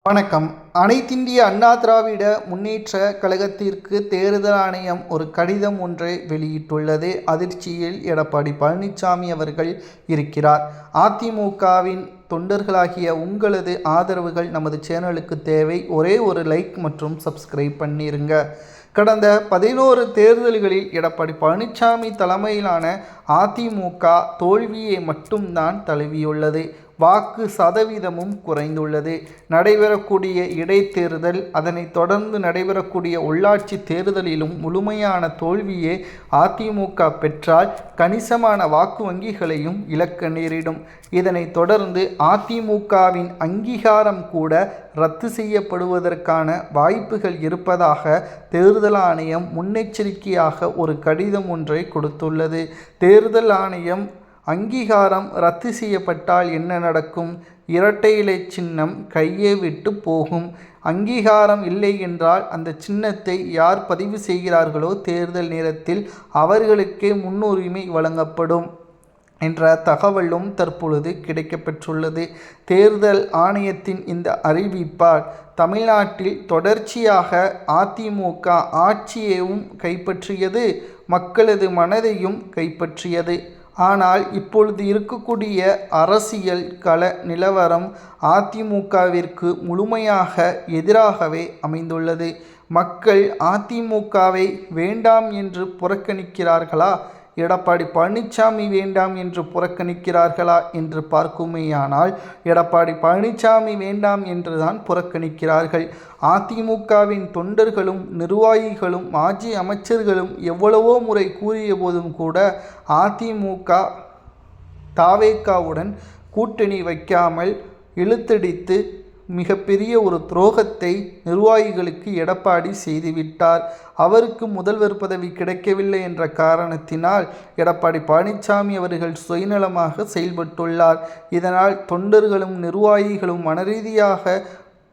வணக்கம். அனைத்திந்திய அண்ணா திராவிட முன்னேற்ற கழகத்திற்கு தேர்தல் ஆணையம் ஒரு கடிதம் ஒன்றை வெளியிட்டுள்ளது. அதிர்ச்சியில் எடப்பாடி பழனிசாமி அவர்கள் இருக்கிறார். அதிமுகவின் தொண்டர்களாகிய உங்களது ஆதரவுகள் நமது சேனலுக்கு தேவை. ஒரே ஒரு லைக் மற்றும் சப்ஸ்கிரைப் பண்ணிருங்க. கடந்த 11 தேர்தல்களில் எடப்பாடி பழனிசாமி தலைமையிலான அதிமுக தோல்வியை மட்டும்தான் தழுவியுள்ளது. வாக்கு சதவீதமும் குறைந்துள்ளது. நடைபெறக்கூடிய இடைத்தேர்தல், அதனைத் தொடர்ந்து நடைபெறக்கூடிய உள்ளாட்சி தேர்தலிலும் முழுமையான தோல்வியே அதிமுக பெற்றால் கணிசமான வாக்கு வங்கிகளையும் இழக்க நேரிடும். இதனைத் தொடர்ந்து அதிமுகவின் அங்கீகாரம் கூட ரத்து செய்யப்படுவதற்கான வாய்ப்புகள் இருப்பதாக தேர்தல் ஆணையம் முன்னெச்சரிக்கையாக ஒரு கடிதம் ஒன்றை கொடுத்துள்ளது. தேர்தல் ஆணையம் அங்கீகாரம் ரத்து செய்யப்பட்டால் என்ன நடக்கும்? இரட்டை இலை சின்னம் கையை விட்டு போகும். அங்கீகாரம் இல்லை என்றால் அந்த சின்னத்தை யார் பதிவு செய்கிறார்களோ தேர்தல் நேரத்தில் அவர்களுக்கே முன்னுரிமை வழங்கப்படும் என்ற தகவலும் தற்பொழுது கிடைக்கப்பெற்றுள்ளது. தேர்தல் ஆணையத்தின் இந்த அறிவிப்பால் தமிழ்நாட்டில் தொடர்ச்சியாக அதிமுக ஆட்சியையும் கைப்பற்றியது, மக்களது மனதையும் கைப்பற்றியது. ஆனால் இப்பொழுது இருக்கக்கூடிய அரசியல் கள நிலவரம் அதிமுகவிற்கு முழுமையாக எதிராகவே அமைந்துள்ளது. மக்கள் அதிமுகவை வேண்டாம் என்று புறக்கணிக்கிறார்களா, எடப்பாடி பழனிசாமி வேண்டாம் என்று புறக்கணிக்கிறார்களா என்று பார்க்குமேயானால் எடப்பாடி பழனிசாமி வேண்டாம் என்றுதான் புறக்கணிக்கிறார்கள். அதிமுகவின் தொண்டர்களும் நிர்வாகிகளும் மாஜி அமைச்சர்களும் எவ்வளவோ முறை கூறிய போதும் கூட அதிமுக தாவேகாவுடன் கூட்டணி வைக்காமல் இழுத்தடித்து மிகப்பெரிய ஒரு துரோகத்தை நிர்வாகிகளுக்கு எடப்பாடி செய்துவிட்டார். அவருக்கு முதல்வர் பதவி கிடைக்கவில்லை என்ற காரணத்தினால் எடப்பாடி பழனிசாமி அவர்கள் சுயநலமாக செயல்பட்டுள்ளார். இதனால் தொண்டர்களும் நிர்வாகிகளும் மனரீதியாக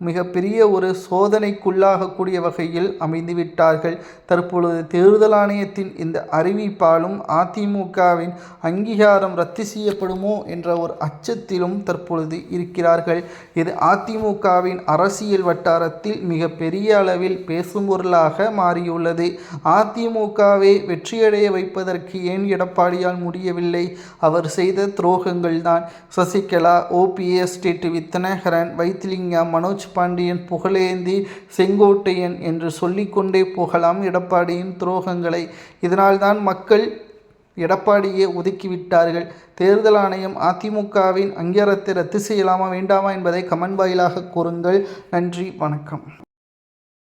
மிகப்பெரிய ஒரு சோதனைக்குள்ளாகக்கூடிய வகையில் அமைந்துவிட்டார்கள். தற்பொழுது தேர்தல் ஆணையத்தின் இந்த அறிவிப்பாலும் அதிமுகவின் அங்கீகாரம் ரத்து செய்யப்படுமோ என்ற ஒரு அச்சத்திலும் தற்பொழுது இருக்கிறார்கள். இது அதிமுகவின் அரசியல் வட்டாரத்தில் மிகப்பெரிய அளவில் பேசும் பொருளாக மாறியுள்ளது. அதிமுகவை வெற்றியடைய வைப்பதற்கு ஏன் எடப்பாடியால் முடியவில்லை? அவர் செய்த துரோகங்கள் தான். சசிகலா, OPS, டிடிவி தினகரன், வைத்திலிங்கம், மனோஜ் பாண்டியன், புகழேந்தி, செங்கோட்டையன் என்று சொல்லிக்கொண்டே போகலாம் எடப்பாடியின் துரோகங்களை. இதனால்தான் மக்கள் எடப்பாடியை ஒதுக்கிவிட்டார்கள். தேர்தல் ஆணையம் அதிமுகவின் அங்கீகாரத்தை ரத்து செய்யலாமா வேண்டாமா என்பதை கமெண்ட் வாயிலாக கூறுங்கள். நன்றி, வணக்கம்.